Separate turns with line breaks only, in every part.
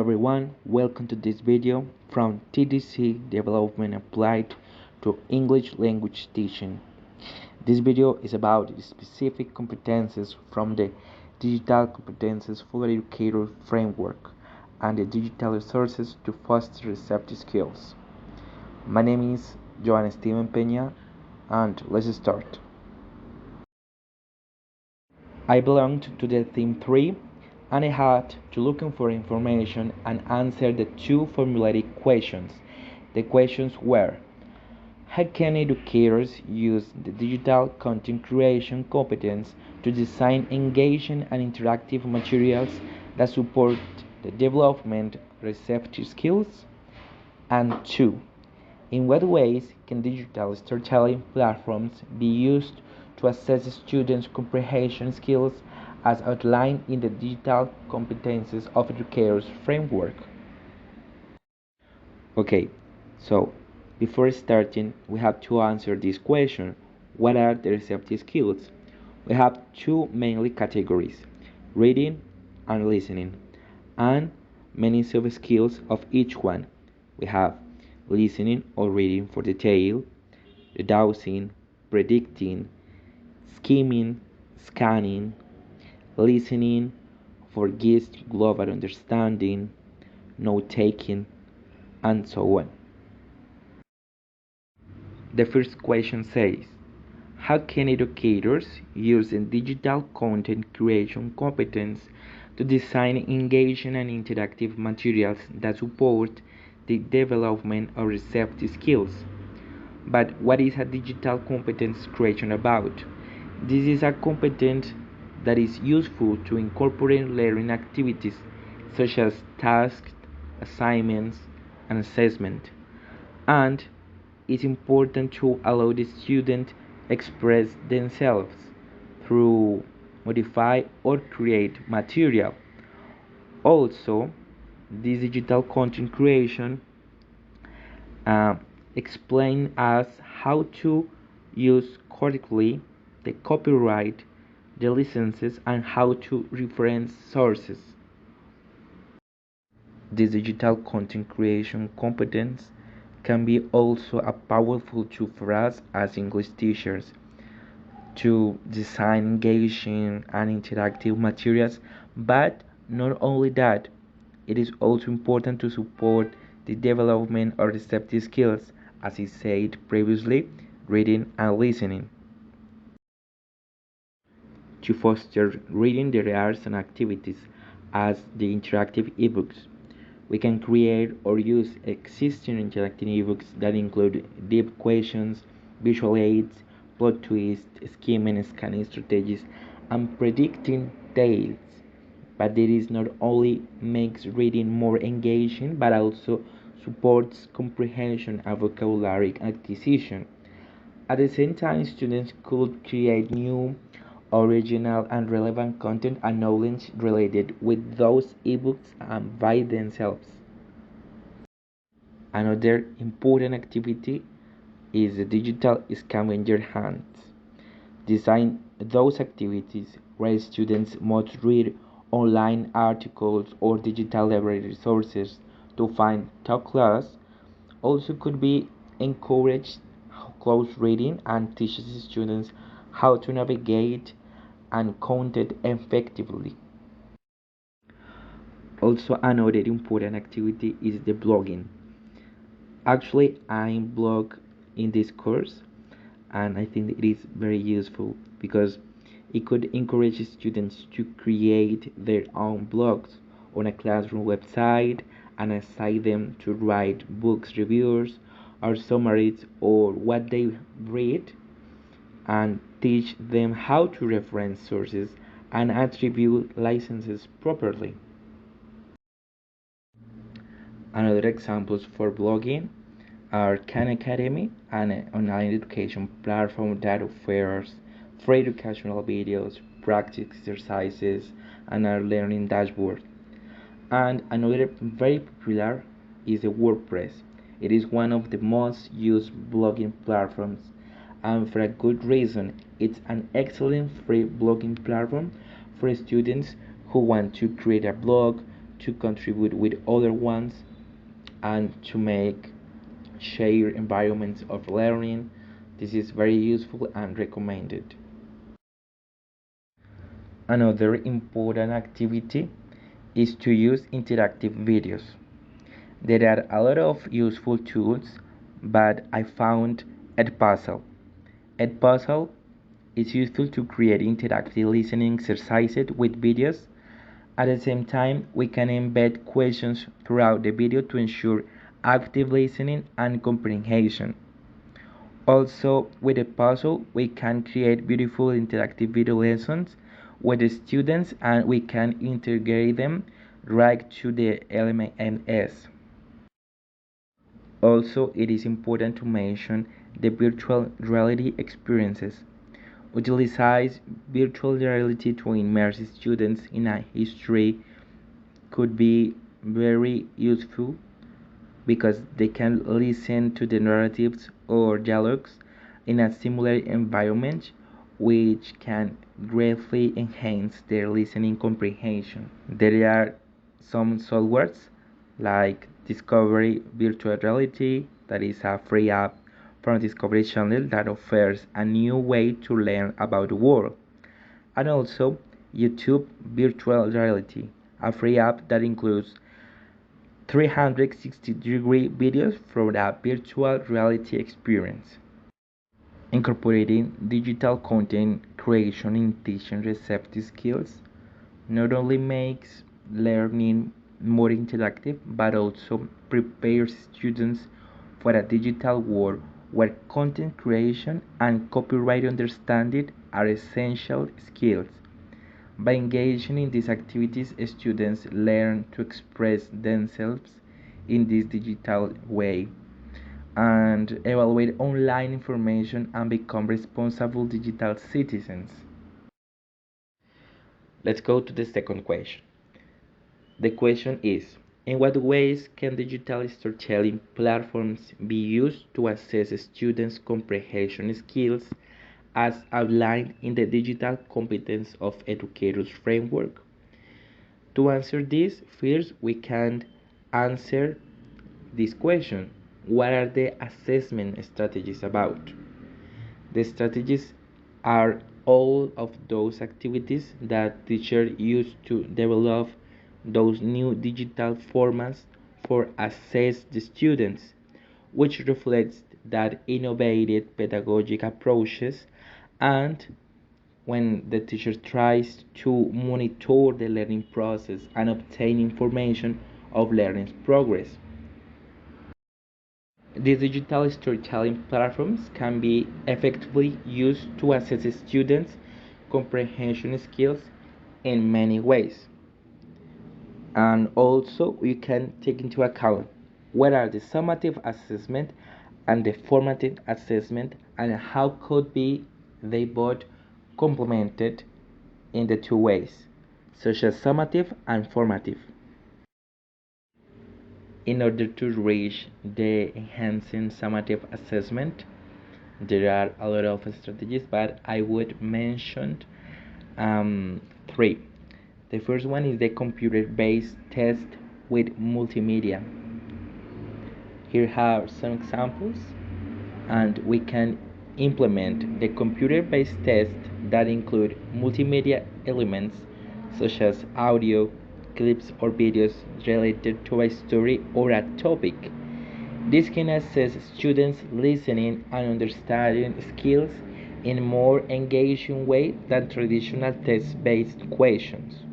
everyone, welcome to this video from TDC Development Applied to English Language Teaching. This video is about specific competencies from the Digital Competencies for Educator Framework and the digital resources to foster receptive skills. My name is Joan Steven Peña and let's start. I belonged to the team 3 and I had to looking for information and answer the two formulated questions. The questions were: how can educators use the digital content creation competence to design engaging and interactive materials that support the development of receptive skills? And 2. In what ways can digital storytelling platforms be used to assess students' comprehension skills as outlined in the Digital Competencies of Educators Framework? Okay, so before starting, we have to answer this question: what are the receptive skills? We have two mainly categories: reading and listening, and many sub-skills of each one. We have listening or reading for detail, deducing, predicting, skimming, scanning, listening for gist global understanding, note-taking, and so on. The first question says, how can educators use the digital content creation competence to design engaging and interactive materials that support the development of receptive skills? But what is a digital competence creation about? This is a competence that is useful to incorporate learning activities such as tasks, assignments, and assessment. And it's important to allow the student express themselves through modify or create material. Also, this digital content creation explain us how to use correctly the copyright, the licenses, and how to reference sources. This digital content creation competence can be also a powerful tool for us as English teachers to design engaging and interactive materials, but not only that, it is also important to support the development of receptive skills, as I said previously, reading and listening. To foster reading, there are some activities as the interactive ebooks. We can create or use existing interactive ebooks that include deep questions, visual aids, plot twists, skimming and scanning strategies, and predicting tales. But this not only makes reading more engaging, but also supports comprehension and vocabulary acquisition. At the same time, students could create new, original, and relevant content and knowledge related with those ebooks and by themselves. Another important activity is the digital scavenger hunts. Design those activities where students must read online articles or digital library resources to find top class. Also could be encouraged close reading and teaches students how to navigate and content effectively. Also, another important activity is the blogging. Actually, I blog in this course and I think it is very useful because it could encourage students to create their own blogs on a classroom website and assign them to write books reviews or summaries or what they read, and teach them how to reference sources and attribute licenses properly. Another examples for blogging are Khan Academy, an online education platform that offers free educational videos, practice exercises, and a learning dashboard. And another very popular is the WordPress. It is one of the most used blogging platforms, and for a good reason. It's an excellent free blogging platform for students who want to create a blog, to contribute with other ones and to make shared environments of learning. This is very useful and recommended. Another important activity is to use interactive videos. There are a lot of useful tools, but I found Edpuzzle. Edpuzzle is useful to create interactive listening exercises with videos. At the same time, we can embed questions throughout the video to ensure active listening and comprehension. Also, with a puzzle, we can create beautiful interactive video lessons with the students and we can integrate them right to the LMS. Also, it is important to mention the virtual reality experiences. Utilize virtual reality to immerse students in a history could be very useful because they can listen to the narratives or dialogues in a similar environment, which can greatly enhance their listening comprehension. There are some softwares like Discovery Virtual Reality, that is a free app from Discovery Channel that offers a new way to learn about the world. And also YouTube Virtual Reality, a free app that includes 360-degree videos from a virtual reality experience. Incorporating digital content creation in teaching receptive skills not only makes learning more interactive but also prepares students for a digital world where content creation and copyright understanding are essential skills. By engaging in these activities, students learn to express themselves in this digital way and evaluate online information and become responsible digital citizens. Let's go to the second question. The question is, in what ways can digital storytelling platforms be used to assess students' comprehension skills as outlined in the Digital Competence of Educators Framework? To answer this, first we can answer this question. What are the assessment strategies about? The strategies are all of those activities that teachers use to develop those new digital formats for assess the students, which reflects that innovative pedagogic approaches and when the teacher tries to monitor the learning process and obtain information of learning progress. These digital storytelling platforms can be effectively used to assess students' comprehension skills in many ways. And also, we can take into account what are the summative assessment and the formative assessment and how could be they both complemented in the two ways, such as summative and formative. In order to reach the enhancing summative assessment, there are a lot of strategies, but I would mention three. The first one is the computer-based test with multimedia. Here are some examples, and we can implement the computer-based test that include multimedia elements such as audio, clips or videos related to a story or a topic. This can assess students' listening and understanding skills in a more engaging way than traditional test-based questions.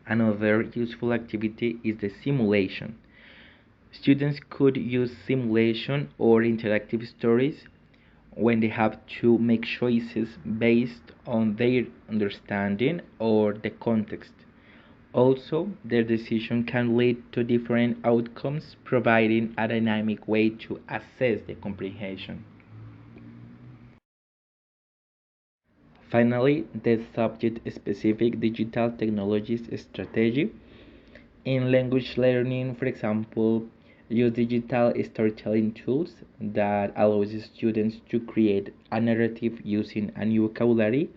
Another useful activity is the simulation. Students could use simulation or interactive stories when they have to make choices based on their understanding or the context. Also, their decision can lead to different outcomes, providing a dynamic way to assess the comprehension. Finally, the subject-specific digital technologies strategy. In language learning, for example, use digital storytelling tools that allows students to create a narrative using a new vocabulary.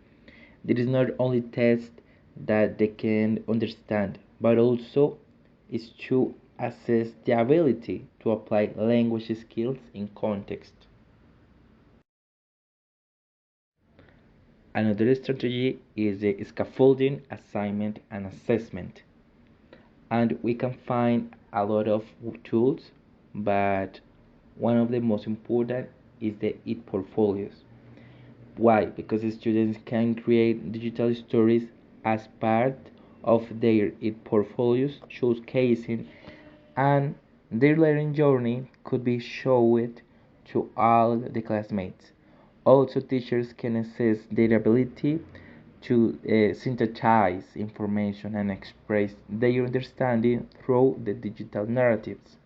This not only tests that they can understand, but also is to assess the ability to apply language skills in context. Another strategy is the scaffolding, assignment, and assessment. And we can find a lot of tools, but one of the most important is the it portfolios. Why? Because the students can create digital stories as part of their it portfolios, showcasing, and their learning journey could be showed to all the classmates. Also, teachers can assess their ability to synthesize information and express their understanding through the digital narratives.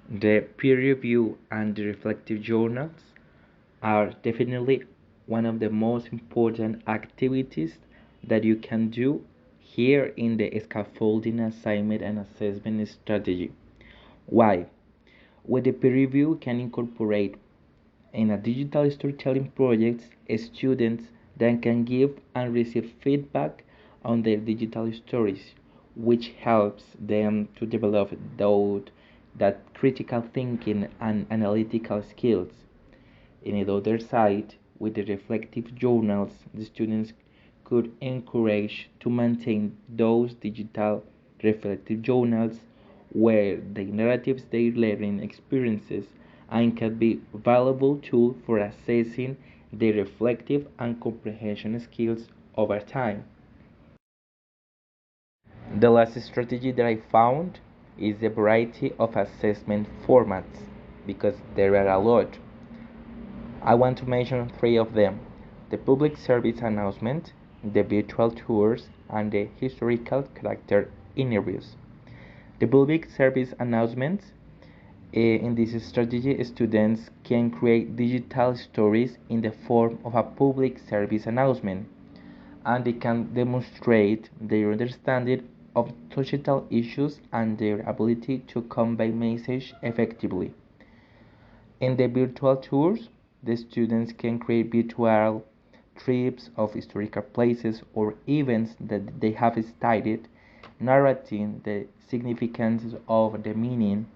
The peer review and the reflective journals are definitely one of the most important activities that you can do here in the scaffolding assignment and assessment strategy. Why? With the peer review can incorporate in a digital storytelling project, students then can give and receive feedback on their digital stories, which helps them to develop that critical thinking and analytical skills. In the other side, with the reflective journals, the students could encourage to maintain those digital reflective journals where the narratives their learning experiences and can be valuable tool for assessing their reflective and comprehension skills over time. The last strategy that I found is the variety of assessment formats because there are a lot. I want to mention three of them: the public service announcement, the virtual tours, and the historical character interviews. The public service announcements. In this strategy, students can create digital stories in the form of a public service announcement, and they can demonstrate their understanding of societal issues and their ability to convey message effectively. In the virtual tours, the students can create virtual trips of historical places or events that they have studied, narrating the significance of the meaning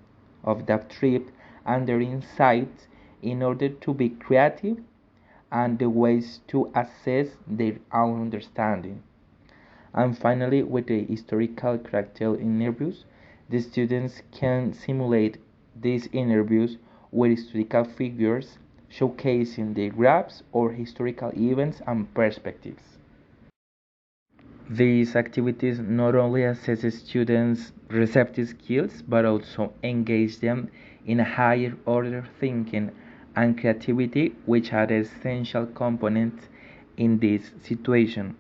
of that trip and their insights in order to be creative and the ways to assess their own understanding. And finally, with the historical character interviews, the students can simulate these interviews with historical figures showcasing their graphs or historical events and perspectives. These activities not only assess students' receptive skills but also engage them in a higher order thinking and creativity, which are essential components in this situation.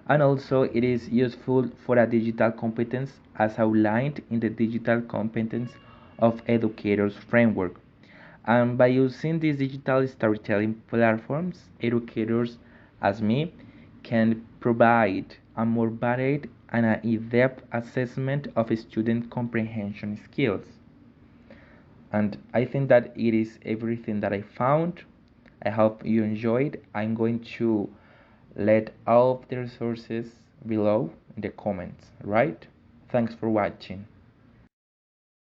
And also, it is useful for a digital competence as outlined in the Digital Competence of Educators Framework. And by using these digital storytelling platforms, educators, as me, can provide a more varied and an in-depth assessment of student comprehension skills. And I think that it is everything that I found. I hope you enjoyed. I'm going to let all of the resources below in the comments, right? Thanks for watching.